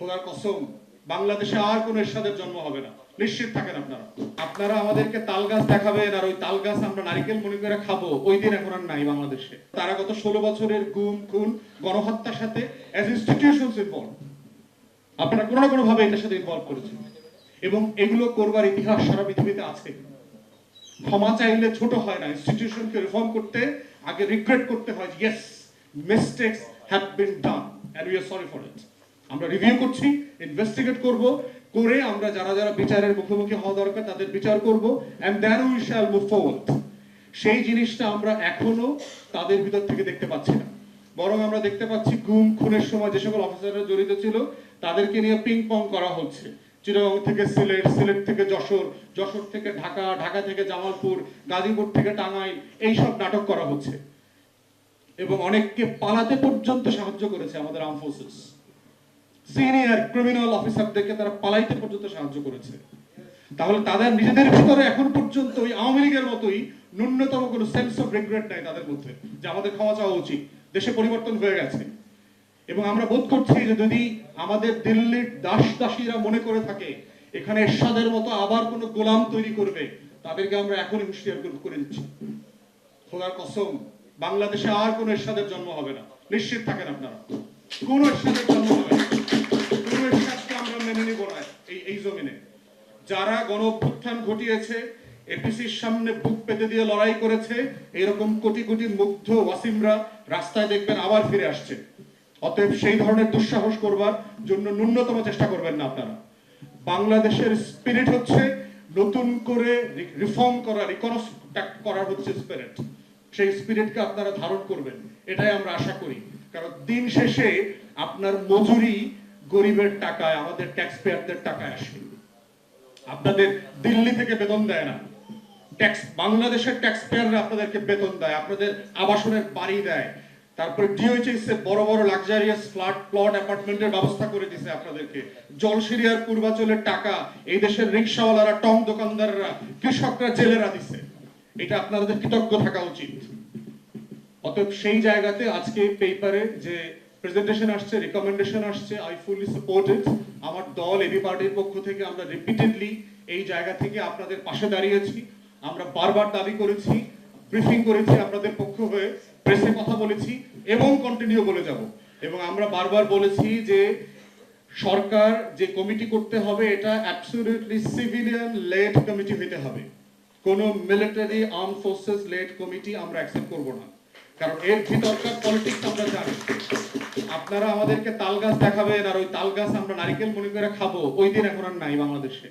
খোদার কসম বাংলাদেশে আর কোনো এরশাদের জন্ম হবে না, নিশ্চিত থাকেন আপনারা। আপনারা আমাদেরকে তাল গাছ দেখাবেন আর ওই তাল গাছ আমরা নারিকেল মনে করে খাবো, ওই দিন এখন আর নাই বাংলাদেশে। তারা গত 16 বছরের গুম খুন গণহত্যার সাথে অ্যাজ ইনস্টিটিউশনস ইনভলভ, আপনারা কোনো না কোনো ভাবে এটার সাথে ইনভলভ করেছেন এবং এগুলো করবার ইতিহাস সারা পৃথিবীতে আছে। ক্ষমা চাইলে ছোট হয় না, ইনস্টিটিউশনকে রিফর্ম করতে আগে রিগ্রেট করতে হয়, yes mistakes have been done and we are sorry for it. আমরা রিভিউ করছি, ইনভেস্টিগেট করব, করে আমরা যারা যারা বিচারের মুখোমুখি হওয়া দরকার তাদের বিচার করব, and then we shall move forward. সেই জিনিসটা আমরা এখনো তাদের ভিতর থেকে দেখতে পাচ্ছি না, বরং আমরা দেখতে পাচ্ছি গুম খুনের সময় যে সকল অফিসাররা জড়িত ছিল তাদেরকে নিয়ে পিং পং করা হচ্ছে। চিটাগং থেকে সিলেট, সিলেট থেকে যশোর, যশোর থেকে ঢাকা, ঢাকা থেকে জামালপুর, গাজীপুর থেকে টাঙ্গাইল, এইসব নাটক করা হচ্ছে এবং অনেককে পালাতে পর্যন্ত সাহায্য করেছে আমাদের আর্ম ফোর্সেস। সিনিয়র ক্রিমিনাল অফিসারদেরকে তারা পালাইতে পর্যন্ত সাহায্য করেছে। তাহলে তাদের নিজেদের ভিতরে এখন পর্যন্ত ওই আওয়ামী লীগের মতোই ন্যূনতম কোনো সেন্স অফ রিগ্রেট নাই তাদের মধ্যে যে আমাদের ক্ষমা চাওয়া উচিত, দেশে পরিবর্তন হয়ে গেছে। এবং আমরা বোধ করছি যে যদি আমাদের দিল্লির দাস দাসীরা মনে করে থাকে এখানে এরশাদের মতো আবার কোনো গোলাম তৈরি করবে, তাদেরকে আমরা এখনই হুঁশিয়ার করে দিচ্ছি। খোদার কসম বাংলাদেশে আর কোনো এরশাদের জন্ম হবে না, নিশ্চিত থাকেন আপনারা। কোনো এরশাদের জন্ম হবে না, কোনো এরশাদকে আমরা মেনে নিব না এই জমিনে। যারা গণ অভ্যুত্থান ঘটিয়েছে, এপিসির সামনে বুক পেতে দিয়ে লড়াই করেছে, এরকম কোটি কোটি মুগ্ধ ওয়াসিমরা রাস্তায় দেখবেন আবার ফিরে আসছে। অতএব সেই ধরনের দুঃসাহস করবার জন্য ন্যূনতম চেষ্টা করবেন না আপনারা। বাংলাদেশের স্পিরিট হচ্ছে নতুন করে রিফর্ম করা, রিকনস্ট্রাক্ট করার হচ্ছে স্পিরিট। সেই স্পিরিটকে আপনারা ধারণ করবেন, এটাই আমরা আশা করি। কারণ দিন শেষে আপনার মজুরি গরিবের টাকায়, আমাদের ট্যাক্স পেয়ারদের টাকায় আসে। আপনাদের দিল্লি থেকে বেতন দেয় না, ট্যাক্স বাংলাদেশের ট্যাক্স পেয়াররা আপনাদেরকে বেতন দেয়, আপনাদের আবাসনের বাড়ি দেয়, তারপরে ডিওএইচএস এর বড় বড় লাক্সারিয়াস ফ্ল্যাট প্লট অ্যাপার্টমেন্টের ব্যবস্থা করে দিয়েছে আপনাদেরকে। জলসিরিয়ার পূর্বাচলের টাকা এই দেশের রিকশাওয়ালারা, টং দোকানদাররা, কৃষকরা, জেলেরা দিছে। এটা আপনাদের কৃতজ্ঞ থাকা উচিত। অতএব সেই জায়গাতে আজকে পেপারে যে প্রেজেন্টেশন আসছে, রিকমেন্ডেশন আসছে, আই ফুলি সাপোর্ট ইট। আমার দল এবি পার্টির পক্ষ থেকে আমরা রিপিটেডলি এই জায়গা থেকে আপনাদের পাশে দাঁড়িয়েছি। আমরা বারবার দাবি করেছি, ব্রিফিং করেছি আপনাদের পক্ষ হয়ে, প্রেসে কথা বলেছি এবং কন্টিনিউ বলে যাব। এবং আমরা বারবার বলেছি যে সরকার যে কমিটি করতে হবে এটা অ্যাবসলিউটলি সিভিলিয়ান লেড কমিটি হতে হবে। কোনো military arm forces led committee আমরা অ্যাকসেপ্ট করব না, কারণ এর ভিতরকার পলিটিক্স আমরা জানি। আপনারা আমাদেরকে তাল গাছ দেখাবেন আর ওই তাল গাছ আমরা নারিকেল মনে করে খাবো, ওই দিন এখন আর নাই বাংলাদেশে।